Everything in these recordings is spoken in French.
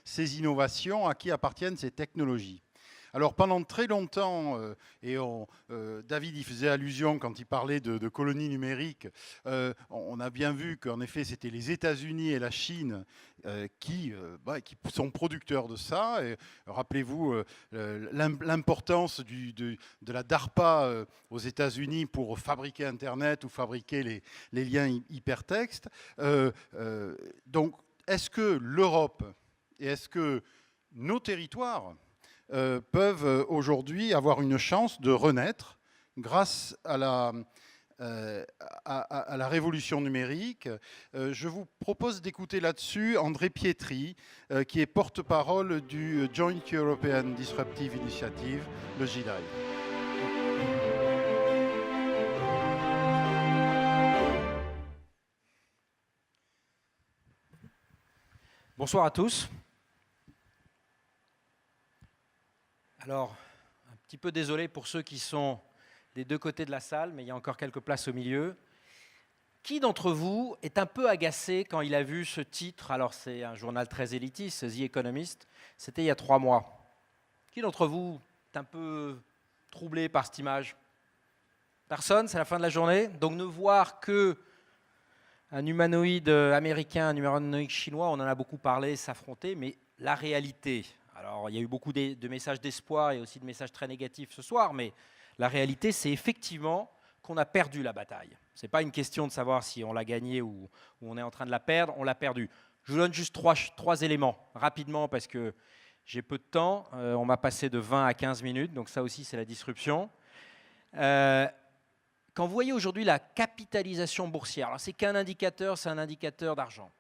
ces innovations, à qui appartiennent ces technologies. Alors pendant très longtemps, David y faisait allusion quand il parlait de colonies numériques, on a bien vu qu'en effet c'était les États-Unis et la Chine qui sont producteurs de ça. Rappelez-vous l'importance de la DARPA aux États-Unis pour fabriquer Internet ou fabriquer les liens hypertextes. Donc est-ce que l'Europe et est-ce que nos territoires peuvent aujourd'hui avoir une chance de renaître grâce à la révolution numérique? Je vous propose d'écouter là-dessus André Pietri, qui est porte-parole du Joint European Disruptive Initiative, le JDI. Bonsoir à tous. Alors, un petit peu désolé pour ceux qui sont des deux côtés de la salle, mais il y a encore quelques places au milieu. Qui d'entre vous est un peu agacé quand il a vu ce titre? Alors, c'est un journal très élitiste, The Economist. C'était il y a 3 mois. Qui d'entre vous est un peu troublé par cette image? Personne? C'est la fin de la journée. Donc, ne voir que un humanoïde américain, un humanoïde chinois, on en a beaucoup parlé, s'affronter, mais la réalité... Alors, il y a eu beaucoup de messages d'espoir et aussi de messages très négatifs ce soir, mais la réalité, c'est effectivement qu'on a perdu la bataille. Ce n'est pas une question de savoir si on l'a gagnée ou on est en train de la perdre, on l'a perdue. Je vous donne juste trois éléments, rapidement, parce que j'ai peu de temps. On m'a passé de 20 à 15 minutes, donc ça aussi, c'est la disruption. Quand vous voyez aujourd'hui la capitalisation boursière, alors c'est qu'un indicateur, c'est un indicateur d'argent.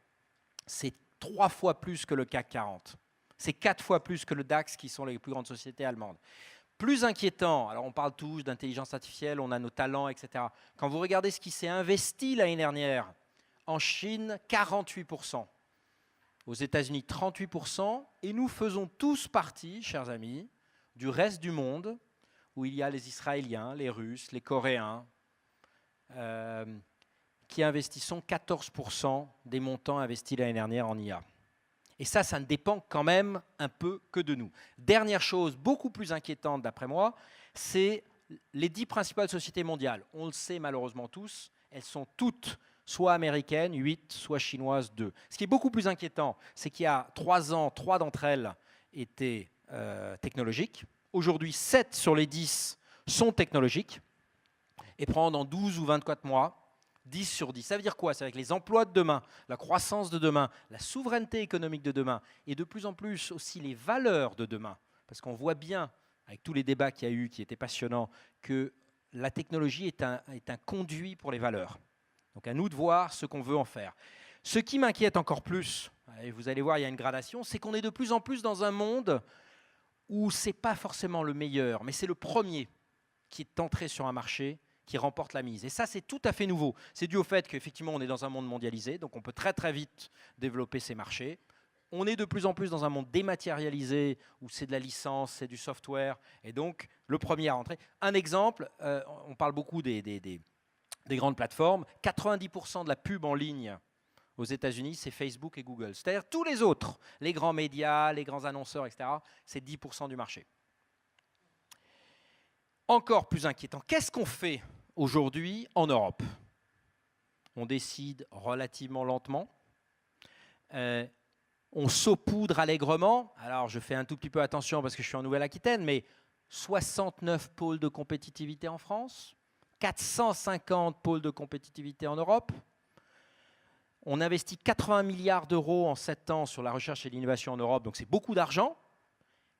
C'est 3 fois plus que le CAC 40. C'est 4 fois plus que le DAX, qui sont les plus grandes sociétés allemandes. Plus inquiétant, alors on parle tous d'intelligence artificielle, on a nos talents, etc. Quand vous regardez ce qui s'est investi l'année dernière, en Chine, 48%, aux États-Unis, 38%, et nous faisons tous partie, chers amis, du reste du monde, où il y a les Israéliens, les Russes, les Coréens, qui investissons 14% des montants investis l'année dernière en IA. Et ça ne dépend quand même un peu que de nous. Dernière chose, beaucoup plus inquiétante d'après moi, c'est les 10 principales sociétés mondiales. On le sait malheureusement tous, elles sont toutes soit américaines, 8, soit chinoises, 2. Ce qui est beaucoup plus inquiétant, c'est qu'il y a 3 ans, 3 d'entre elles étaient technologiques. Aujourd'hui, 7 sur les 10 sont technologiques. Et pendant 12 ou 24 mois, 10 sur 10. Ça veut dire quoi? C'est avec les emplois de demain, la croissance de demain, la souveraineté économique de demain, et de plus en plus aussi les valeurs de demain. Parce qu'on voit bien, avec tous les débats qu'il y a eu, qui étaient passionnants, que la technologie est un conduit pour les valeurs. Donc à nous de voir ce qu'on veut en faire. Ce qui m'inquiète encore plus, et vous allez voir, il y a une gradation, c'est qu'on est de plus en plus dans un monde où ce n'est pas forcément le meilleur, mais c'est le premier qui est entré sur un marché, qui remporte la mise. Et ça, c'est tout à fait nouveau. C'est dû au fait qu'effectivement, on est dans un monde mondialisé, donc on peut très très vite développer ces marchés. On est de plus en plus dans un monde dématérialisé, où c'est de la licence, c'est du software, et donc le premier à rentrer. Un exemple, on parle beaucoup des grandes plateformes. 90% de la pub en ligne aux États-Unis, c'est Facebook et Google. C'est-à-dire tous les autres, les grands médias, les grands annonceurs, etc., c'est 10% du marché. Encore plus inquiétant, qu'est-ce qu'on fait aujourd'hui en Europe? On décide relativement lentement. On saupoudre allègrement. Alors, je fais un tout petit peu attention parce que je suis en Nouvelle-Aquitaine, mais 69 pôles de compétitivité en France, 450 pôles de compétitivité en Europe. On investit 80 milliards d'euros en 7 ans sur la recherche et l'innovation en Europe, donc c'est beaucoup d'argent,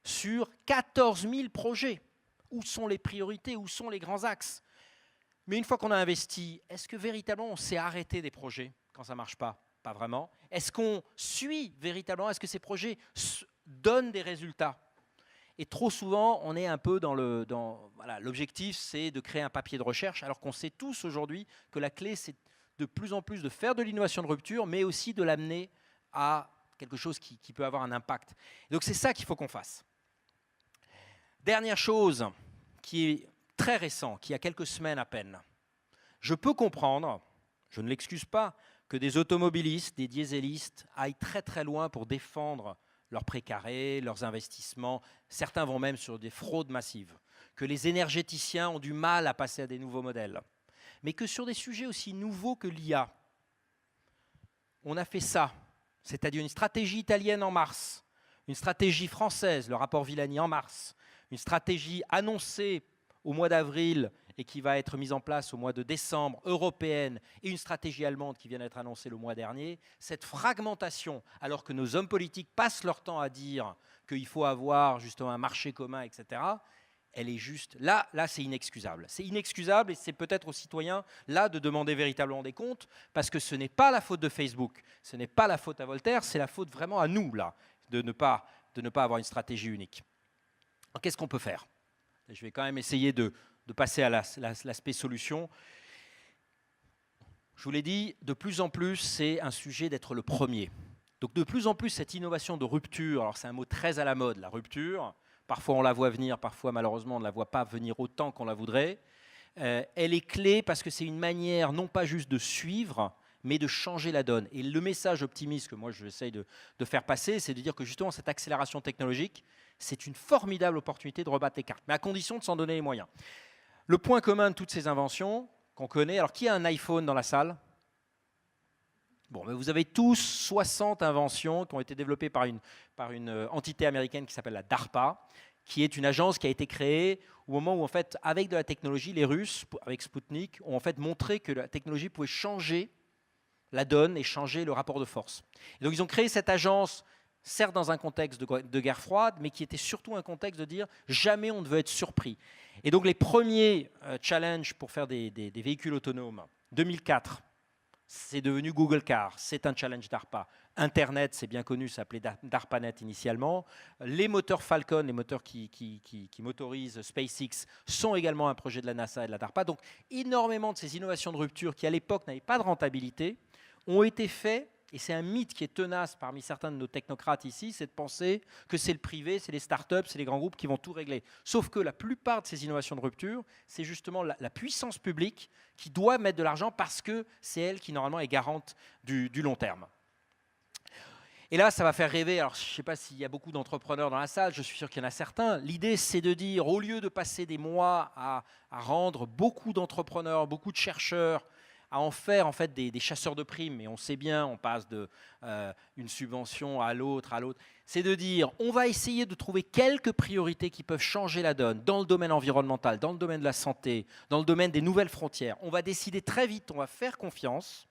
sur 14 000 projets. Où sont les priorités? Où sont les grands axes? Mais une fois qu'on a investi, est-ce que véritablement on s'est arrêté des projets quand ça ne marche pas? Pas vraiment. Est-ce qu'on suit véritablement? Est-ce que ces projets donnent des résultats? Et trop souvent, on est un peu voilà, l'objectif, c'est de créer un papier de recherche, alors qu'on sait tous aujourd'hui que la clé, c'est de plus en plus de faire de l'innovation de rupture, mais aussi de l'amener à quelque chose qui peut avoir un impact. Et donc c'est ça qu'il faut qu'on fasse. Dernière chose qui est très récent, qui a quelques semaines à peine. Je peux comprendre, je ne l'excuse pas, que des automobilistes, des dieselistes aillent très très loin pour défendre leurs précarés, leurs investissements. Certains vont même sur des fraudes massives. Que les énergéticiens ont du mal à passer à des nouveaux modèles. Mais que sur des sujets aussi nouveaux que l'IA, on a fait ça, c'est-à-dire une stratégie italienne en mars, une stratégie française, le rapport Villani en mars, une stratégie annoncée au mois d'avril et qui va être mise en place au mois de décembre, européenne, et une stratégie allemande qui vient d'être annoncée le mois dernier, cette fragmentation, alors que nos hommes politiques passent leur temps à dire qu'il faut avoir justement un marché commun, etc., elle est juste, là c'est inexcusable. C'est inexcusable et c'est peut-être aux citoyens, là, de demander véritablement des comptes, parce que ce n'est pas la faute de Facebook, ce n'est pas la faute à Voltaire, c'est la faute vraiment à nous, là, de ne pas avoir une stratégie unique. Alors, qu'est-ce qu'on peut faire? Je vais quand même essayer de passer à l'aspect solution. Je vous l'ai dit, de plus en plus, c'est un sujet d'être le premier. Donc de plus en plus, cette innovation de rupture, alors c'est un mot très à la mode, la rupture, parfois on la voit venir, parfois malheureusement on ne la voit pas venir autant qu'on la voudrait, elle est clé parce que c'est une manière non pas juste de suivre, mais de changer la donne. Et le message optimiste que moi j'essaye de faire passer, c'est de dire que justement cette accélération technologique, c'est une formidable opportunité de rebattre les cartes, mais à condition de s'en donner les moyens. Le point commun de toutes ces inventions qu'on connaît, alors qui a un iPhone dans la salle? Bon, mais vous avez tous 60 inventions qui ont été développées par une entité américaine qui s'appelle la DARPA, qui est une agence qui a été créée au moment où, en fait, avec de la technologie, les Russes, avec Sputnik, ont en fait montré que la technologie pouvait changer la donne et changer le rapport de force. Et donc, ils ont créé cette agence, certes dans un contexte de guerre froide, mais qui était surtout un contexte de dire jamais on ne veut être surpris. Et donc, les premiers challenges pour faire des véhicules autonomes, 2004, c'est devenu Google Car, c'est un challenge DARPA. Internet, c'est bien connu, ça s'appelait DARPANET initialement. Les moteurs Falcon, les moteurs qui motorisent SpaceX, sont également un projet de la NASA et de la DARPA. Donc, énormément de ces innovations de rupture qui, à l'époque, n'avaient pas de rentabilité, ont été faits, et c'est un mythe qui est tenace parmi certains de nos technocrates ici, c'est de penser que c'est le privé, c'est les startups, c'est les grands groupes qui vont tout régler. Sauf que la plupart de ces innovations de rupture, c'est justement la puissance publique qui doit mettre de l'argent parce que c'est elle qui, normalement, est garante du long terme. Et là, ça va faire rêver. Alors, je ne sais pas s'il y a beaucoup d'entrepreneurs dans la salle, je suis sûr qu'il y en a certains. L'idée, c'est de dire, au lieu de passer des mois à rendre beaucoup d'entrepreneurs, beaucoup de chercheurs, à en faire en fait des chasseurs de primes, et on sait bien, on passe d'une subvention à l'autre, c'est de dire, on va essayer de trouver quelques priorités qui peuvent changer la donne dans le domaine environnemental, dans le domaine de la santé, dans le domaine des nouvelles frontières. On va décider très vite, on va faire confiance,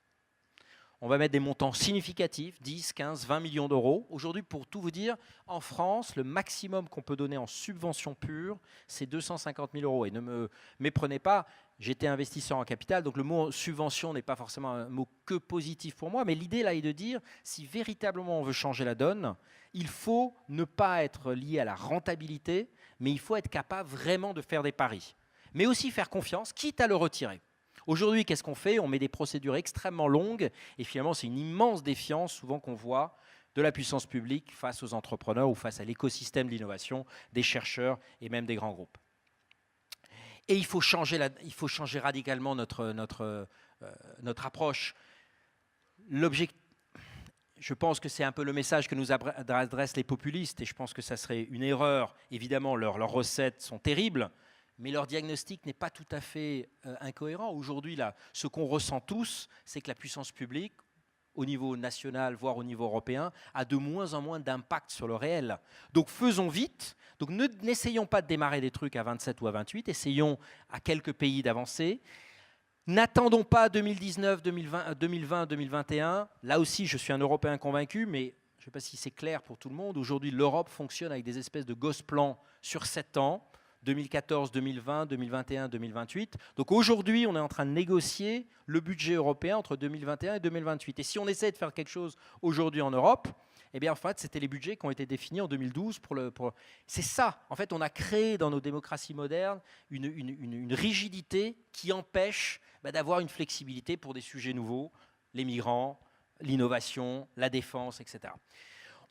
on va mettre des montants significatifs, 10, 15, 20 millions d'euros. Aujourd'hui, pour tout vous dire, en France, le maximum qu'on peut donner en subvention pure, c'est 250 000 euros. Et ne me méprenez pas, j'étais investisseur en capital, donc le mot subvention n'est pas forcément un mot que positif pour moi, mais l'idée là est de dire, si véritablement on veut changer la donne, il faut ne pas être lié à la rentabilité, mais il faut être capable vraiment de faire des paris. Mais aussi faire confiance, quitte à le retirer. Aujourd'hui, qu'est-ce qu'on fait? On met des procédures extrêmement longues et finalement, c'est une immense défiance souvent qu'on voit de la puissance publique face aux entrepreneurs ou face à l'écosystème de l'innovation, des chercheurs et même des grands groupes. Et il faut changer radicalement notre approche. Je pense que c'est un peu le message que nous adressent les populistes et je pense que ça serait une erreur. Évidemment, leurs recettes sont terribles, mais leur diagnostic n'est pas tout à fait incohérent. Aujourd'hui, ce qu'on ressent tous, c'est que la puissance publique, au niveau national, voire au niveau européen, a de moins en moins d'impact sur le réel. Donc faisons vite. Donc n'essayons pas de démarrer des trucs à 27 ou à 28, essayons à quelques pays d'avancer. N'attendons pas 2019, 2020, 2021. Là aussi, je suis un Européen convaincu, mais je ne sais pas si c'est clair pour tout le monde. Aujourd'hui, l'Europe fonctionne avec des espèces de gosse-plans sur 7 ans. 2014, 2020, 2021, 2028. Donc aujourd'hui, on est en train de négocier le budget européen entre 2021 et 2028. Et si on essaie de faire quelque chose aujourd'hui en Europe, eh bien en fait, c'était les budgets qui ont été définis en 2012. C'est ça. En fait, on a créé dans nos démocraties modernes une rigidité qui empêche d'avoir une flexibilité pour des sujets nouveaux, les migrants, l'innovation, la défense, etc.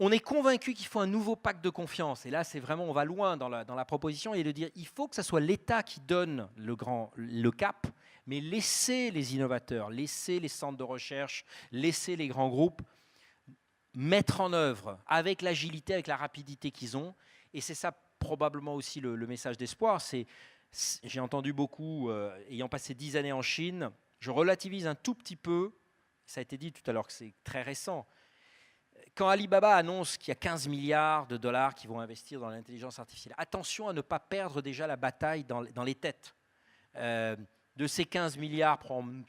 On est convaincu qu'il faut un nouveau pacte de confiance. Et là, c'est vraiment, on va loin dans la proposition et de dire il faut que ce soit l'État qui donne le cap, mais laissez les innovateurs, laissez les centres de recherche, laissez les grands groupes mettre en œuvre avec l'agilité, avec la rapidité qu'ils ont. Et c'est ça probablement aussi le message d'espoir. J'ai entendu beaucoup, ayant passé 10 années en Chine, je relativise un tout petit peu, ça a été dit tout à l'heure que c'est très récent, quand Alibaba annonce qu'il y a 15 milliards de dollars qui vont investir dans l'intelligence artificielle, attention à ne pas perdre déjà la bataille dans les têtes. De ces 15 milliards,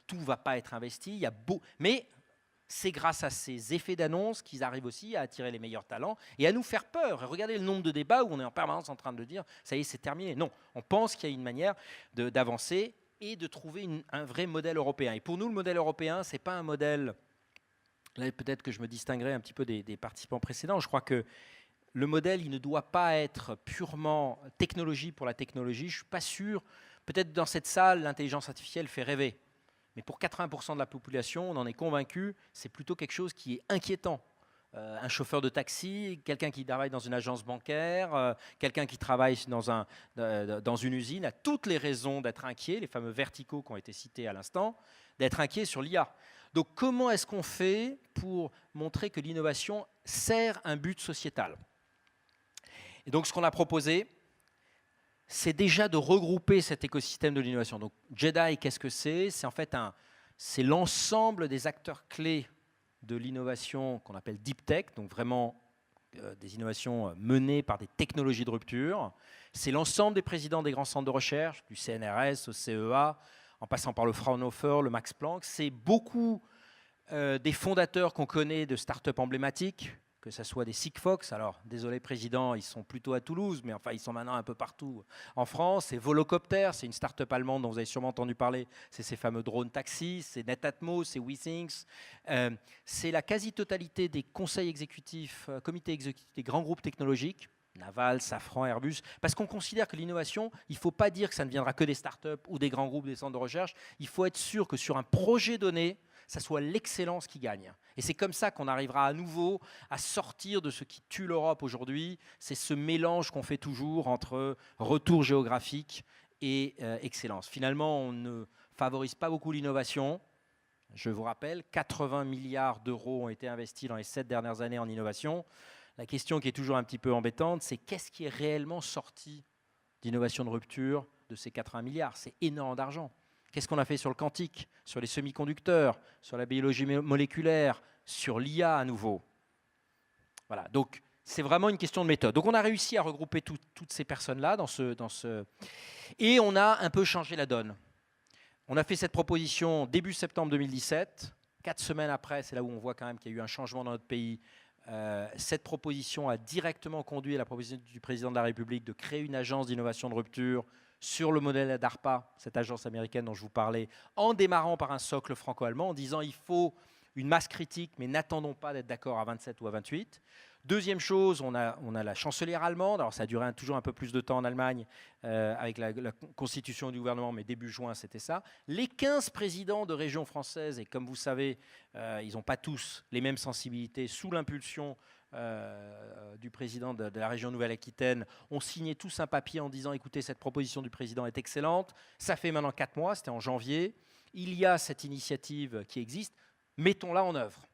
tout ne va pas être investi, mais c'est grâce à ces effets d'annonce qu'ils arrivent aussi à attirer les meilleurs talents et à nous faire peur. Et regardez le nombre de débats où on est en permanence en train de dire « ça y est, c'est terminé ». Non, on pense qu'il y a une manière d'avancer et de trouver un vrai modèle européen. Et pour nous, le modèle européen, ce n'est pas un modèle... Là, peut-être que je me distinguerai un petit peu des participants précédents. Je crois que le modèle, il ne doit pas être purement technologie pour la technologie. Je ne suis pas sûr. Peut-être dans cette salle, l'intelligence artificielle fait rêver. Mais pour 80% de la population, on en est convaincu, c'est plutôt quelque chose qui est inquiétant. Un chauffeur de taxi, quelqu'un qui travaille dans une agence bancaire, quelqu'un qui travaille dans une usine, a toutes les raisons d'être inquiet, les fameux verticaux qui ont été cités à l'instant, d'être inquiet sur l'IA. Donc comment est-ce qu'on fait pour montrer que l'innovation sert un but sociétal? Et donc ce qu'on a proposé, c'est déjà de regrouper cet écosystème de l'innovation. Donc JEDI, qu'est-ce que c'est? C'est en fait c'est l'ensemble des acteurs clés de l'innovation qu'on appelle Deep Tech, donc vraiment des innovations menées par des technologies de rupture. C'est l'ensemble des présidents des grands centres de recherche, du CNRS au CEA, en passant par le Fraunhofer, le Max Planck. C'est beaucoup des fondateurs qu'on connaît de start-up emblématiques, que ce soit des Sigfox. Alors, désolé, président, ils sont plutôt à Toulouse, mais enfin, ils sont maintenant un peu partout en France. C'est Volocopter, c'est une start-up allemande dont vous avez sûrement entendu parler. C'est ces fameux drones taxis, c'est Netatmo, c'est WeThings. C'est la quasi-totalité des conseils exécutifs, comités exécutifs des grands groupes technologiques, Naval, Safran, Airbus, parce qu'on considère que l'innovation, il ne faut pas dire que ça ne viendra que des start-up ou des grands groupes, des centres de recherche. Il faut être sûr que sur un projet donné, ça soit l'excellence qui gagne. Et c'est comme ça qu'on arrivera à nouveau à sortir de ce qui tue l'Europe aujourd'hui. C'est ce mélange qu'on fait toujours entre retour géographique et excellence. Finalement, on ne favorise pas beaucoup l'innovation. Je vous rappelle, 80 milliards d'euros ont été investis dans les 7 dernières années en innovation. La question qui est toujours un petit peu embêtante, c'est qu'est-ce qui est réellement sorti d'innovation de rupture de ces 80 milliards? C'est énorme d'argent. Qu'est-ce qu'on a fait sur le quantique, sur les semi-conducteurs, sur la biologie moléculaire, sur l'IA à nouveau? Voilà, donc c'est vraiment une question de méthode. Donc on a réussi à regrouper toutes ces personnes-là et on a un peu changé la donne. On a fait cette proposition début septembre 2017. 4 semaines après, c'est là où on voit quand même qu'il y a eu un changement dans notre pays. Cette proposition a directement conduit à la proposition du président de la République de créer une agence d'innovation de rupture sur le modèle d'ARPA, cette agence américaine dont je vous parlais, en démarrant par un socle franco-allemand, en disant il faut une masse critique, mais n'attendons pas d'être d'accord à 27 ou à 28. Deuxième chose, on a la chancelière allemande. Alors ça a duré toujours un peu plus de temps en Allemagne avec la constitution du gouvernement, mais début juin, c'était ça. Les 15 présidents de régions françaises, et comme vous savez, ils n'ont pas tous les mêmes sensibilités, sous l'impulsion du président de la région Nouvelle-Aquitaine, ont signé tous un papier en disant écoutez, cette proposition du président est excellente. Ça fait maintenant 4 mois, c'était en janvier. Il y a cette initiative qui existe. Mettons-la en œuvre.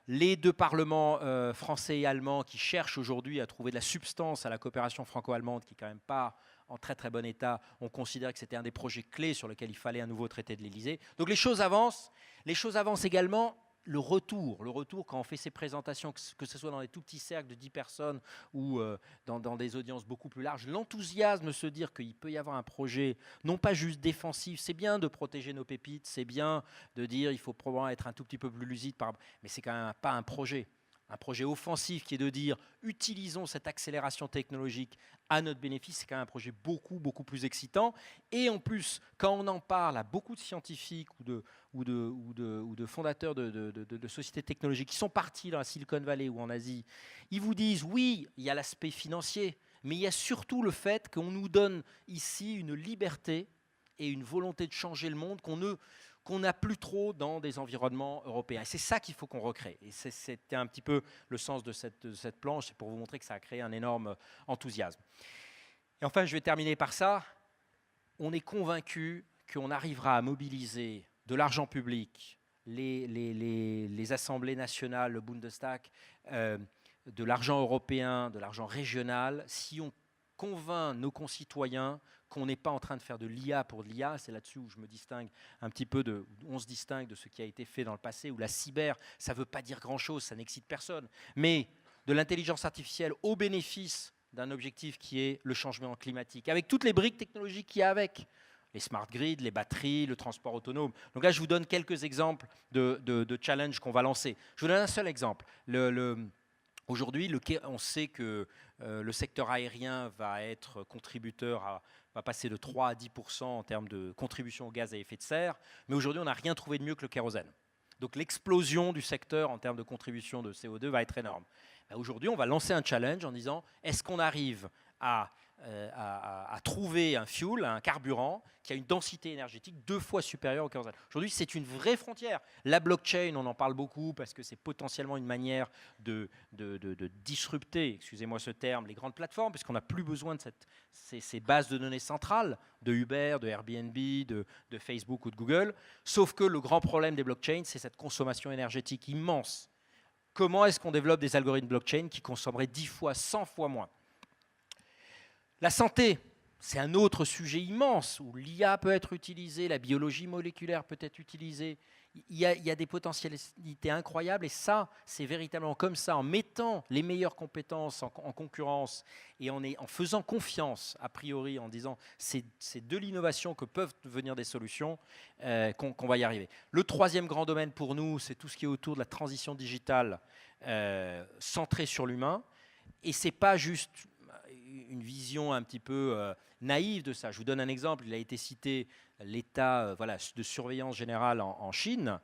Les 2 parlements français et allemands qui cherchent aujourd'hui à trouver de la substance à la coopération franco-allemande, qui n'est quand même pas en très très bon état, on considère que c'était un des projets clés sur lesquels il fallait un nouveau traité de l'Élysée. Donc les choses avancent. Les choses avancent également. Le retour, quand on fait ces présentations, que ce soit dans des tout petits cercles de 10 personnes ou dans des audiences beaucoup plus larges, l'enthousiasme de se dire qu'il peut y avoir un projet, non pas juste défensif, c'est bien de protéger nos pépites, c'est bien de dire il faut probablement être un tout petit peu plus lucide, mais c'est quand même pas un projet offensif qui est de dire utilisons cette accélération technologique à notre bénéfice, c'est quand même un projet beaucoup, beaucoup plus excitant. Et en plus, quand on en parle à beaucoup de scientifiques ou de fondateurs de sociétés technologiques qui sont partis dans la Silicon Valley ou en Asie, ils vous disent oui, il y a l'aspect financier, mais il y a surtout le fait qu'on nous donne ici une liberté et une volonté de changer le monde qu'on n'a plus trop dans des environnements européens. Et c'est ça qu'il faut qu'on recrée. Et c'était un petit peu le sens de cette planche, c'est pour vous montrer que ça a créé un énorme enthousiasme. Et enfin, je vais terminer par ça. On est convaincu qu'on arrivera à mobiliser de l'argent public, les les assemblées nationales, le Bundestag, de l'argent européen, de l'argent régional, si on convainc nos concitoyens qu'on n'est pas en train de faire de l'IA pour de l'IA, c'est là-dessus où je me distingue un petit peu on se distingue de ce qui a été fait dans le passé, où la cyber, ça ne veut pas dire grand-chose, ça n'excite personne, mais de l'intelligence artificielle au bénéfice d'un objectif qui est le changement climatique, avec toutes les briques technologiques qu'il y a avec, les smart grids, les batteries, le transport autonome. Donc là, je vous donne quelques exemples de challenges qu'on va lancer. Je vous donne un seul exemple. Aujourd'hui, on sait que le secteur aérien va être contributeur, va passer de 3 à 10% en termes de contribution aux gaz à effet de serre, mais aujourd'hui, on n'a rien trouvé de mieux que le kérosène. Donc l'explosion du secteur en termes de contribution de CO2 va être énorme. Aujourd'hui, on va lancer un challenge en disant, est-ce qu'on arrive à trouver un fuel, un carburant qui a une densité énergétique 2 fois supérieure au kérosène. Aujourd'hui, c'est une vraie frontière. La blockchain, on en parle beaucoup parce que c'est potentiellement une manière de disrupter, excusez-moi ce terme, les grandes plateformes, puisqu'on n'a plus besoin de ces bases de données centrales de Uber, de Airbnb, de Facebook ou de Google. Sauf que le grand problème des blockchains, c'est cette consommation énergétique immense. Comment est-ce qu'on développe des algorithmes blockchain qui consommeraient 10 fois, 100 fois moins ? La santé, c'est un autre sujet immense où l'IA peut être utilisée, la biologie moléculaire peut être utilisée. Il y a des potentialités incroyables et ça, c'est véritablement comme ça, en mettant les meilleures compétences en concurrence et en faisant confiance, a priori, en disant c'est de l'innovation que peuvent devenir des solutions, qu'on va y arriver. Le troisième grand domaine pour nous, c'est tout ce qui est autour de la transition digitale centrée sur l'humain. Et ce n'est pas juste une vision un petit peu naïve de ça. Je vous donne un exemple. Il a été cité l'état de surveillance générale en Chine.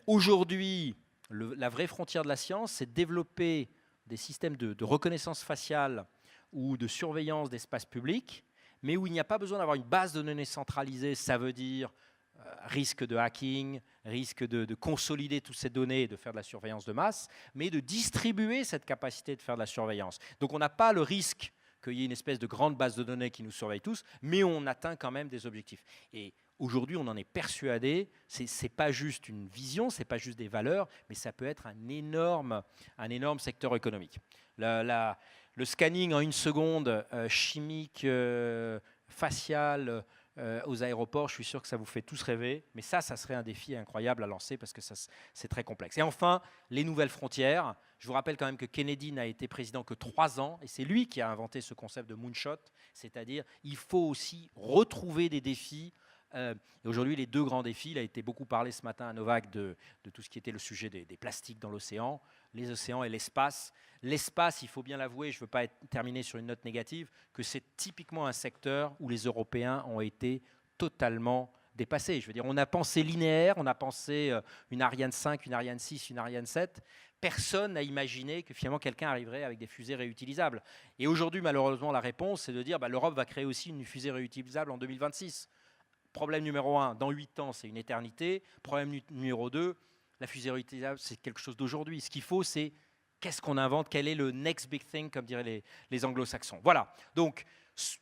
Aujourd'hui, la vraie frontière de la science, c'est de développer des systèmes de reconnaissance faciale ou de surveillance d'espace public, mais où il n'y a pas besoin d'avoir une base de données centralisée. Ça veut dire risque de hacking, risque de consolider toutes ces données et de faire de la surveillance de masse, mais de distribuer cette capacité de faire de la surveillance. Donc on n'a pas le risque qu'il y ait une espèce de grande base de données qui nous surveille tous, mais on atteint quand même des objectifs. Et aujourd'hui, on en est persuadé, ce n'est pas juste une vision, ce n'est pas juste des valeurs, mais ça peut être un énorme secteur économique. Le scanning en 1 seconde, chimique, facial, aux aéroports, je suis sûr que ça vous fait tous rêver, mais ça serait un défi incroyable à lancer parce que c'est très complexe. Et enfin, les nouvelles frontières. Je vous rappelle quand même que Kennedy n'a été président que 3 ans, et c'est lui qui a inventé ce concept de moonshot, c'est-à-dire il faut aussi retrouver des défis. Et aujourd'hui, les 2 grands défis, il a été beaucoup parlé ce matin à Novak de tout ce qui était le sujet des plastiques dans l'océan, les océans et l'espace. L'espace, il faut bien l'avouer, je ne veux pas terminer sur une note négative, que c'est typiquement un secteur où les Européens ont été totalement dépassés. Je veux dire, on a pensé linéaire, on a pensé une Ariane 5, une Ariane 6, une Ariane 7. Personne n'a imaginé que finalement quelqu'un arriverait avec des fusées réutilisables. Et aujourd'hui, malheureusement, la réponse, c'est de dire l'Europe va créer aussi une fusée réutilisable en 2026. Problème numéro 1, dans 8 ans, c'est une éternité. Problème numéro 2, la fusée réutilisable, c'est quelque chose d'aujourd'hui. Ce qu'il faut, c'est qu'est-ce qu'on invente, quel est le next big thing, comme diraient les anglo-saxons. Voilà, donc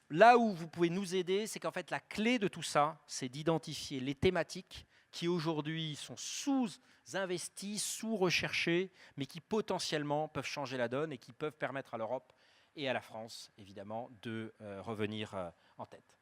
là où vous pouvez nous aider, c'est qu'en fait, la clé de tout ça, c'est d'identifier les thématiques qui aujourd'hui sont sous-investies, sous-recherchées, mais qui potentiellement peuvent changer la donne et qui peuvent permettre à l'Europe et à la France, évidemment, de revenir en tête.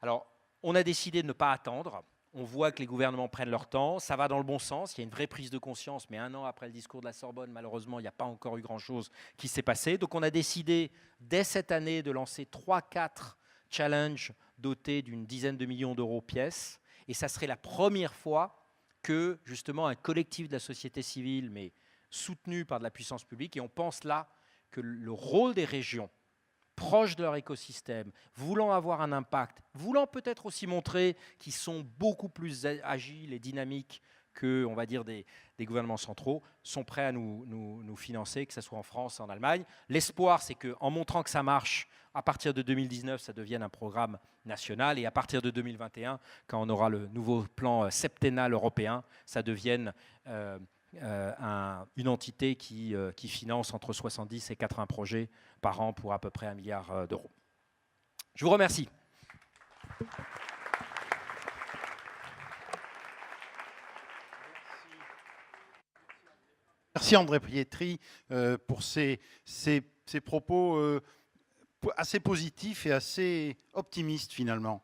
Alors, on a décidé de ne pas attendre. On voit que les gouvernements prennent leur temps. Ça va dans le bon sens. Il y a une vraie prise de conscience. Mais 1 an après le discours de la Sorbonne, malheureusement, il n'y a pas encore eu grand-chose qui s'est passé. Donc, on a décidé, dès cette année, de lancer 3-4 challenges dotés d'une dizaine de millions d'euros pièce. Et ça serait la première fois que, justement, un collectif de la société civile, mais soutenu par de la puissance publique, et on pense là que le rôle des régions, proches de leur écosystème, voulant avoir un impact, voulant peut-être aussi montrer qu'ils sont beaucoup plus agiles et dynamiques que, on va dire, des gouvernements centraux, sont prêts à nous financer, que ce soit en France ou en Allemagne. L'espoir, c'est qu'en montrant que ça marche, à partir de 2019, ça devienne un programme national, et à partir de 2021, quand on aura le nouveau plan septennal européen, ça devienne une entité qui finance entre 70 et 80 projets par an pour à peu près 1 milliard d'euros. Je vous remercie. Merci André Pietri pour ces propos assez positifs et assez optimistes finalement.